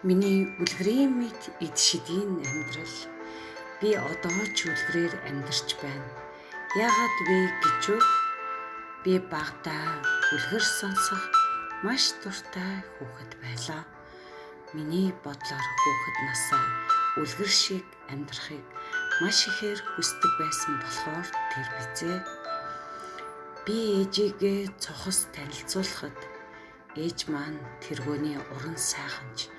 Миний үлгэрийн мэд эд шидийн амьдрал би одоо ч үлгэрээр амьдарч байна. Яагаад вэ гэжүү? Би багадаа үлгэр сонсох маш дуртай хүүхэд байлаа. Миний бодлоор хүүхэд насаа үлгэр шиг амьдрахыг маш ихээр хүсдэг байсан болохоор тэр бизээ. Би ээжигээ цохос танилцуулахад ээж маань тэргөөний уран сайханч,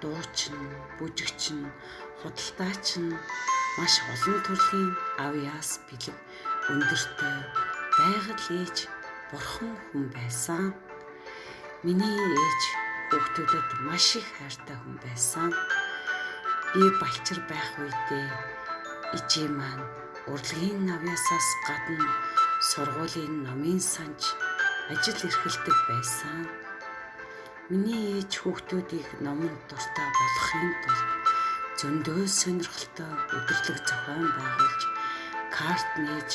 дуучин, бүжигчин, худалдаачин маш олон төрлийн авьяас бэлэг өндөртэй байгаль ээж бурхан хүн байсан. Миний ээж хүүхдүүдэд маш их хайртай хүн байсан. Би балчир байх үедээ ижи маань урлагийн авьяасаас гадна сургуулийн номын санж ажил эрхэлдэг байсан. Миний ээж хүүхдүүдийг номонд дуртай болгохын тулд зөндөө сонирхолтой өдөрлөг зохион байгуулж, карт нээж,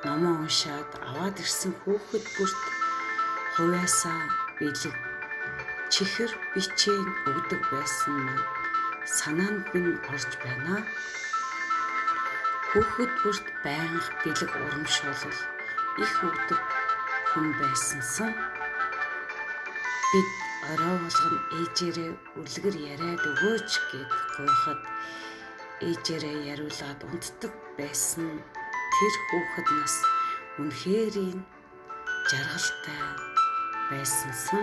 номоо уншаад аваад ирсэн хүүхэд бүрт хувьяасаа бэлэг чихэр бичээн өгдөг байсан маань санаанд минь орж байна. Хүүхэд бүрт байнга бэлэг урамшуулал их өгдөг хүн байсансан. Бид орой болгон ээжээрээ үлгэр яриад өгөөч гэд гуйхад ээжээрээ яриулаад унтдаг байсан тэр хүүхэд нас үнэхээр жаргалтай байсансан.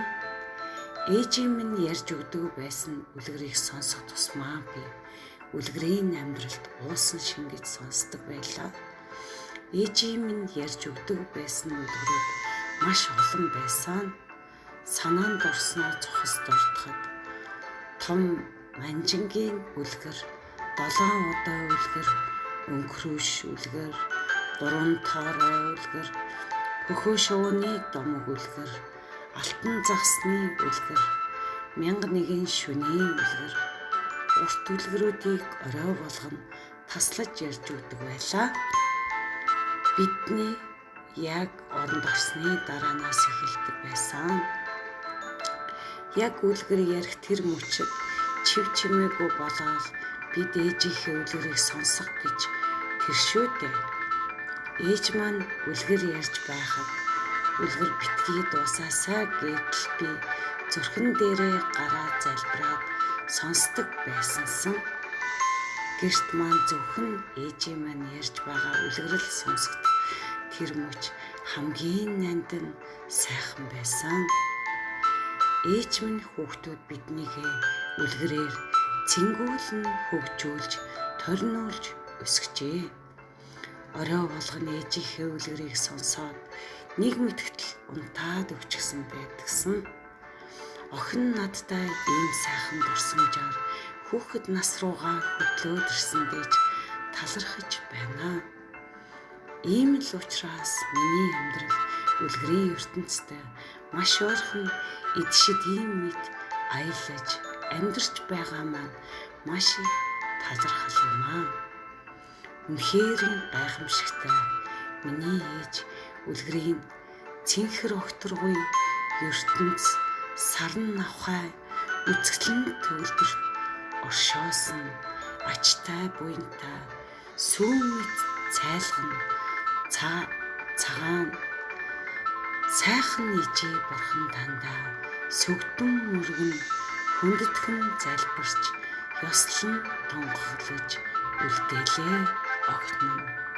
Ээжийн минь ярьж өгдөг байсан үлгэрийг сонсох тусмаа би үлгэрийн амьдралд уусан шингэж сонсдог байлаа. Ээжийн минь ярьж өгдөг байсан үлгэрүүд маш олон байсан. Санаанд орсноо цохос дуртахад том манжингийн үлгэр, 7 удаа үлгэр, өнгөрөөш үлгэр, 3 тоорой үлгэр, хөхөө шувууны домог үлгэр, алтан загсны үлгэр, 1001 шөнийн үлгэр, урт үлгэрүүдийг орой болгон таслаж ярьж өгдөг байлаа. Бидний яг оронд орсны дараанаас эхэлдэг байсан. Яг үлгэр ярих тэр мөчид чив чимээгүй болоод бид ээжийнхээ үлгэрийг сонсох гэж тэршүүдээ. Ээж маань үлгэр ярьж байхад үлгэр битгий дуусаасаа гэдэл би зүрхэн дээрээ гараа залбираад сонсдог байсансан. Гэрт маань зөвхөн ээжийн маань ярьж байгаа үлгэрэл сонсогдох тэр мөч хамгийн нандин сайхан байсан. Ээж минь хүүхдүүд биднийгээ үлгэрээр цэнгүүлэн хөгжүүлж, торниулж өсгөжээ. Орой болгон ээжийнхээ үлгэрийг сонсоод нэг мэдгэтэл унтаад өвчгсөн байдгсан. Охин надтай ийм сайхан дурсамжаар хүүхэд нас руугаа хөтлөөд ирсэндээж талархаж байна. Ийм л учраас миний амьдрал үлгэрийн ертөнцтэй маш ойрхон эдшидийн мэд аялаж амьдарч байгаа маань маш их талархал юм аа. Үнэхээр гайхамшигтай миний ээж үлгэрийн цэнхэр огторгүй ертөнц сарн навхай үзэсгэлэн төвлөрт оршоосон ачтай буянтай сүүмэд цайлган цагаан сайхан ижи бурхан дандаа сүгдэн мөргөн хүндэтгэн залбирч ёслон тунхаглаж үлдээлээ огт минь.